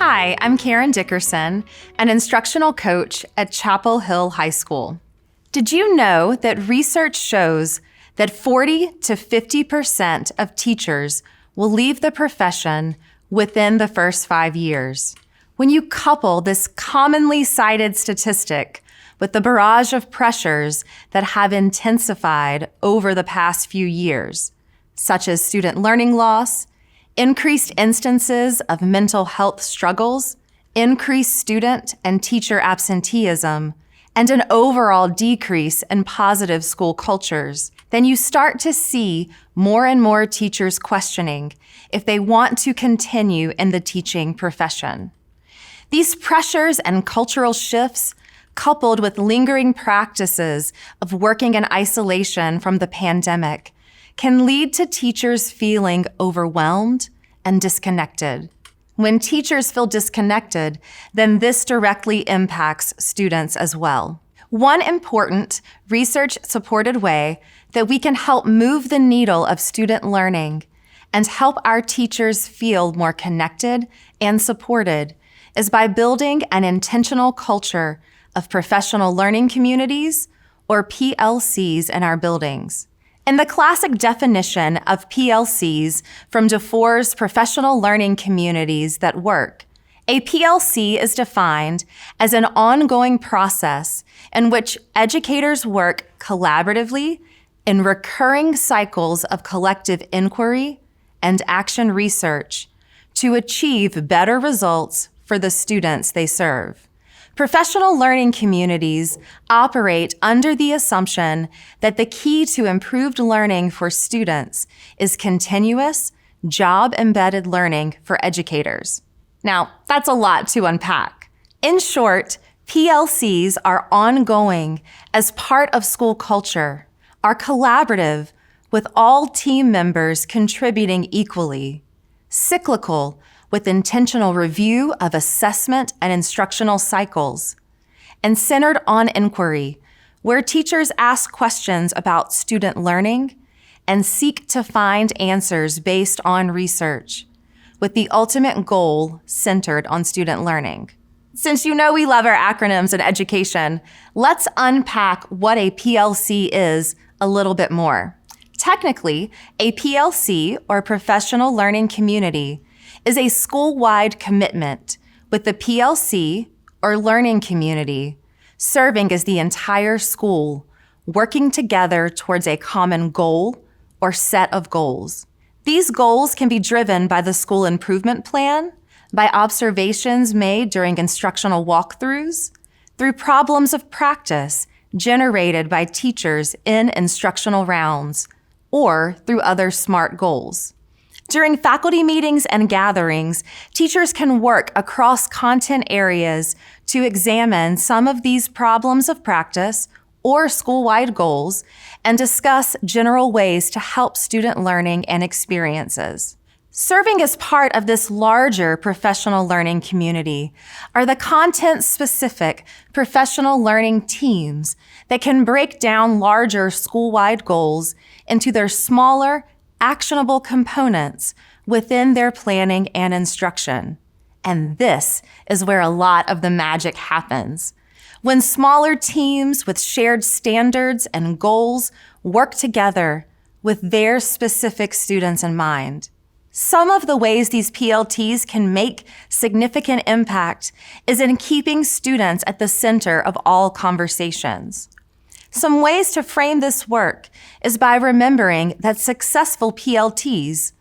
Hi, I'm Karyn Dickerson, an instructional coach at Chapel Hill High School. Did you know that research shows that 40 to 50% of teachers will leave the profession within the first 5 years? When you couple this commonly cited statistic with the barrage of pressures that have intensified over the past few years, such as student learning loss, increased instances of mental health struggles, increased student and teacher absenteeism, and an overall decrease in positive school cultures, then you start to see more and more teachers questioning if they want to continue in the teaching profession. These pressures and cultural shifts, coupled with lingering practices of working in isolation from the pandemic, can lead to teachers feeling overwhelmed and disconnected. When teachers feel disconnected, then this directly impacts students as well. One important research-supported way that we can help move the needle of student learning and help our teachers feel more connected and supported is by building an intentional culture of professional learning communities, or PLCs, in our buildings. In the classic definition of PLCs from DeFore's Professional Learning Communities That Work, a PLC is defined as an ongoing process in which educators work collaboratively in recurring cycles of collective inquiry and action research to achieve better results for the students they serve. Professional learning communities operate under the assumption that the key to improved learning for students is continuous, job-embedded learning for educators. Now, that's a lot to unpack. In short, PLCs are ongoing as part of school culture, are collaborative with all team members contributing equally, cyclical with intentional review of assessment and instructional cycles, and centered on inquiry, where teachers ask questions about student learning and seek to find answers based on research, with the ultimate goal centered on student learning. Since you know we love our acronyms in education, let's unpack what a PLC is a little bit more. Technically, a PLC, or Professional Learning Community, is a school-wide commitment with the PLC, or learning community, serving as the entire school, working together towards a common goal or set of goals. These goals can be driven by the school improvement plan, by observations made during instructional walkthroughs, through problems of practice generated by teachers in instructional rounds, or through other SMART goals. During faculty meetings and gatherings, teachers can work across content areas to examine some of these problems of practice or school-wide goals and discuss general ways to help student learning and experiences. Serving as part of this larger professional learning community are the content-specific professional learning teams that can break down larger school-wide goals into their smaller, actionable components within their planning and instruction. And this is where a lot of the magic happens. When smaller teams with shared standards and goals work together with their specific students in mind. Some of the ways these PLTs can make significant impact is in keeping students at the center of all conversations. Some ways to frame this work is by remembering that successful PLTs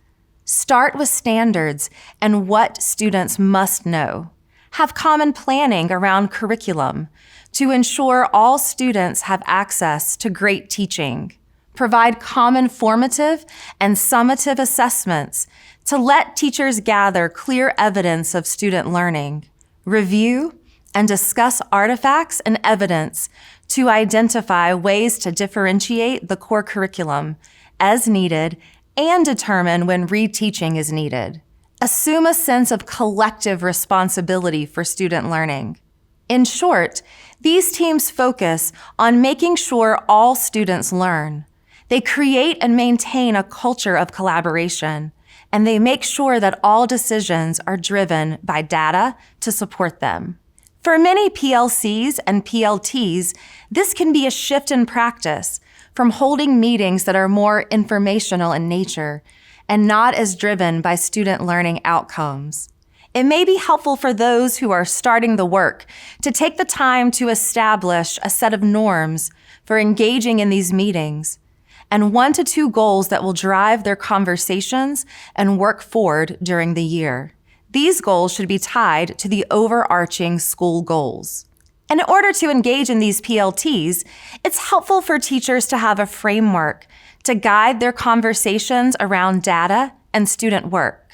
start with standards and what students must know, have common planning around curriculum to ensure all students have access to great teaching, provide common formative and summative assessments to let teachers gather clear evidence of student learning, review and discuss artifacts and evidence to identify ways to differentiate the core curriculum as needed and determine when reteaching is needed. Assume a sense of collective responsibility for student learning. In short, these teams focus on making sure all students learn. They create and maintain a culture of collaboration and they make sure that all decisions are driven by data to support them. For many PLCs and PLTs, this can be a shift in practice from holding meetings that are more informational in nature and not as driven by student learning outcomes. It may be helpful for those who are starting the work to take the time to establish a set of norms for engaging in these meetings and 1 to 2 goals that will drive their conversations and work forward during the year. These goals should be tied to the overarching school goals. And in order to engage in these PLTs, it's helpful for teachers to have a framework to guide their conversations around data and student work.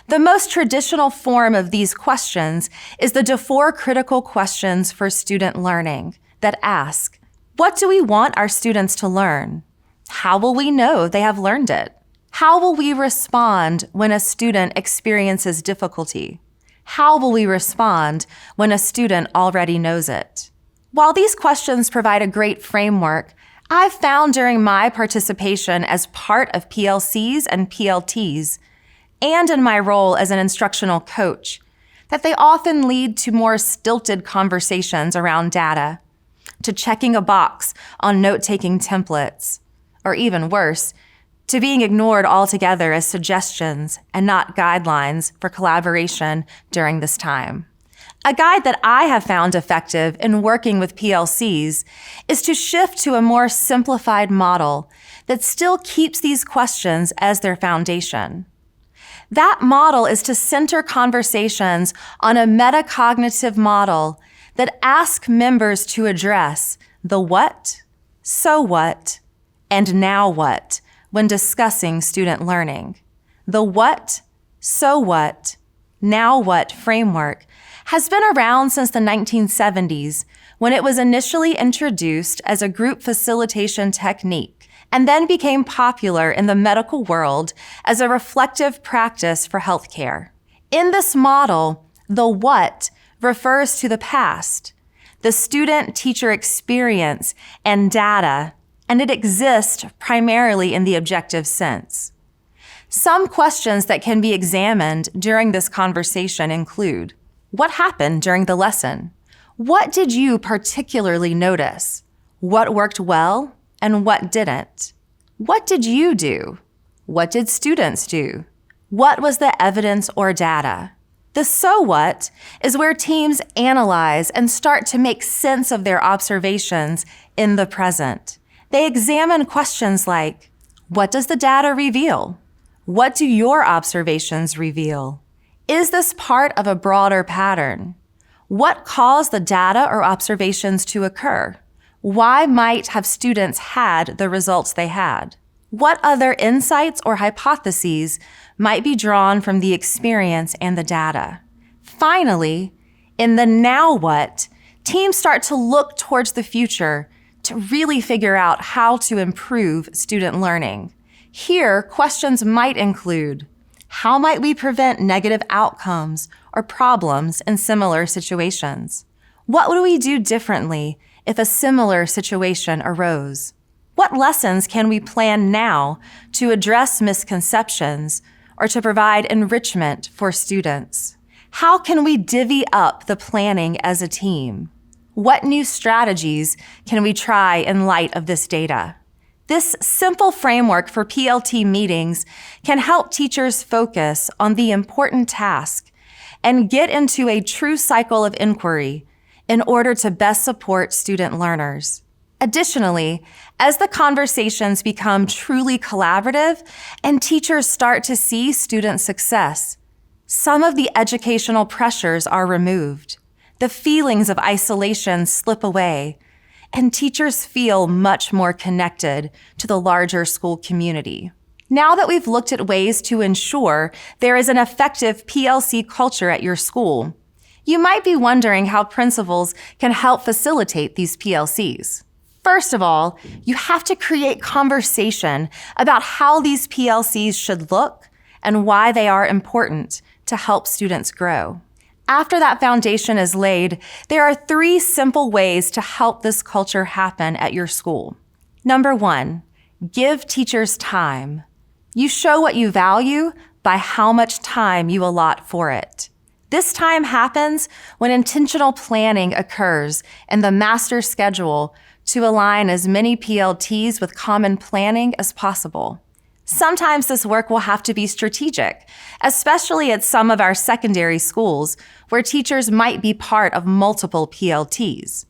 The most traditional form of these questions is the 4 critical questions for student learning that ask, what do we want our students to learn? How will we know they have learned it? How will we respond when a student experiences difficulty? How will we respond when a student already knows it? While these questions provide a great framework, I've found during my participation as part of PLCs and PLTs, and in my role as an instructional coach, that they often lead to more stilted conversations around data, to checking a box on note-taking templates, or even worse, to being ignored altogether as suggestions and not guidelines for collaboration during this time. A guide that I have found effective in working with PLCs is to shift to a more simplified model that still keeps these questions as their foundation. That model is to center conversations on a metacognitive model that asks members to address the what, so what, and now what when discussing student learning. The what, so what, now what framework has been around since the 1970s when it was initially introduced as a group facilitation technique and then became popular in the medical world as a reflective practice for healthcare. In this model, the what refers to the past, the student-teacher experience and data, and it exists primarily in the objective sense. Some questions that can be examined during this conversation include, what happened during the lesson? What did you particularly notice? What worked well and what didn't? What did you do? What did students do? What was the evidence or data? The so what is where teams analyze and start to make sense of their observations in the present. They examine questions like, what does the data reveal? What do your observations reveal? Is this part of a broader pattern? What caused the data or observations to occur? Why might have students had the results they had? What other insights or hypotheses might be drawn from the experience and the data? Finally, in the now what, teams start to look towards the future to really figure out how to improve student learning. Here, questions might include, how might we prevent negative outcomes or problems in similar situations? What would we do differently if a similar situation arose? What lessons can we plan now to address misconceptions or to provide enrichment for students? How can we divvy up the planning as a team? What new strategies can we try in light of this data? This simple framework for PLT meetings can help teachers focus on the important task and get into a true cycle of inquiry in order to best support student learners. Additionally, as the conversations become truly collaborative and teachers start to see student success, some of the educational pressures are removed. The feelings of isolation slip away, and teachers feel much more connected to the larger school community. Now that we've looked at ways to ensure there is an effective PLC culture at your school, you might be wondering how principals can help facilitate these PLCs. First of all, you have to create conversation about how these PLCs should look and why they are important to help students grow. After that foundation is laid, there are 3 simple ways to help this culture happen at your school. Number 1, give teachers time. You show what you value by how much time you allot for it. This time happens when intentional planning occurs in the master schedule to align as many PLTs with common planning as possible. Sometimes this work will have to be strategic, especially at some of our secondary schools where teachers might be part of multiple PLTs.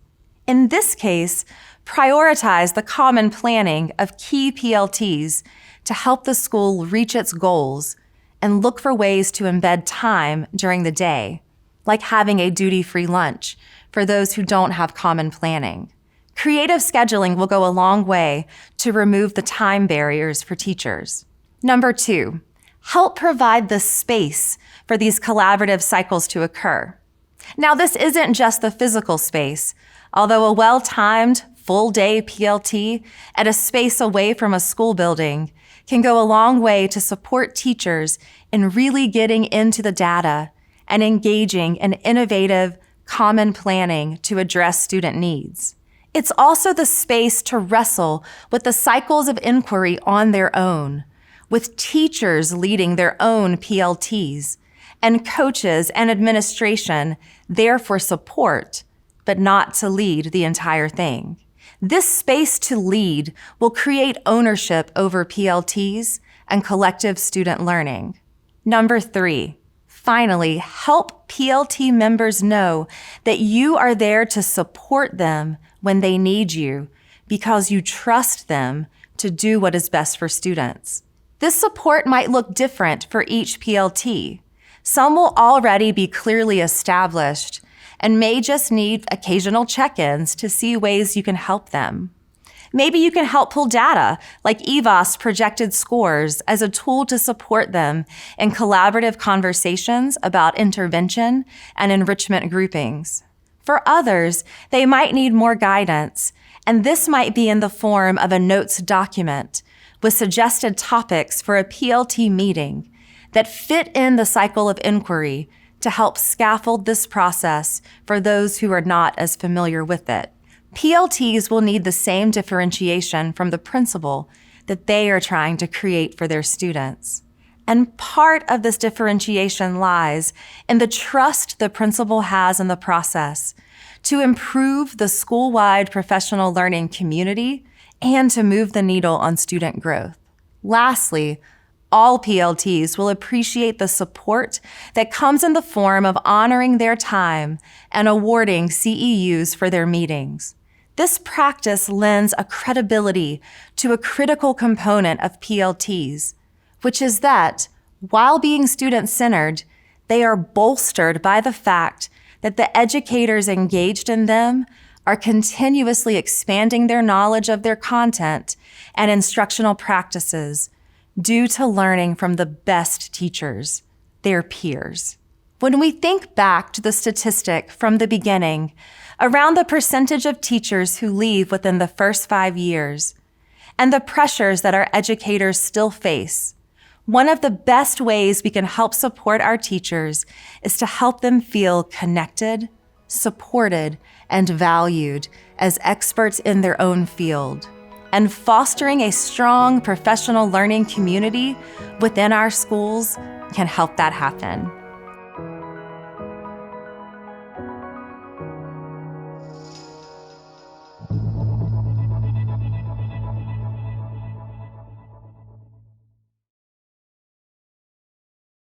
In this case, prioritize the common planning of key PLTs to help the school reach its goals and look for ways to embed time during the day, like having a duty-free lunch for those who don't have common planning. Creative scheduling will go a long way to remove the time barriers for teachers. Number 2, help provide the space for these collaborative cycles to occur. Now, this isn't just the physical space, although a well-timed, full-day PLT at a space away from a school building can go a long way to support teachers in really getting into the data and engaging in innovative, common planning to address student needs. It's also the space to wrestle with the cycles of inquiry on their own, with teachers leading their own PLTs and coaches and administration there for support, but not to lead the entire thing. This space to lead will create ownership over PLTs and collective student learning. Number 3, finally, help PLT members know that you are there to support them when they need you because you trust them to do what is best for students. This support might look different for each PLT. Some will already be clearly established and may just need occasional check-ins to see ways you can help them. Maybe you can help pull data like EVOS projected scores as a tool to support them in collaborative conversations about intervention and enrichment groupings. For others, they might need more guidance, and this might be in the form of a notes document with suggested topics for a PLT meeting that fit in the cycle of inquiry to help scaffold this process for those who are not as familiar with it. PLTs will need the same differentiation from the principal that they are trying to create for their students. And part of this differentiation lies in the trust the principal has in the process to improve the school-wide professional learning community and to move the needle on student growth. Lastly, all PLTs will appreciate the support that comes in the form of honoring their time and awarding CEUs for their meetings. This practice lends a credibility to a critical component of PLTs, which is that, while being student-centered, they are bolstered by the fact that the educators engaged in them are continuously expanding their knowledge of their content and instructional practices due to learning from the best teachers, their peers. When we think back to the statistic from the beginning around the percentage of teachers who leave within the first 5 years and the pressures that our educators still face, one of the best ways we can help support our teachers is to help them feel connected, supported, and valued as experts in their own field. And fostering a strong professional learning community within our schools can help that happen.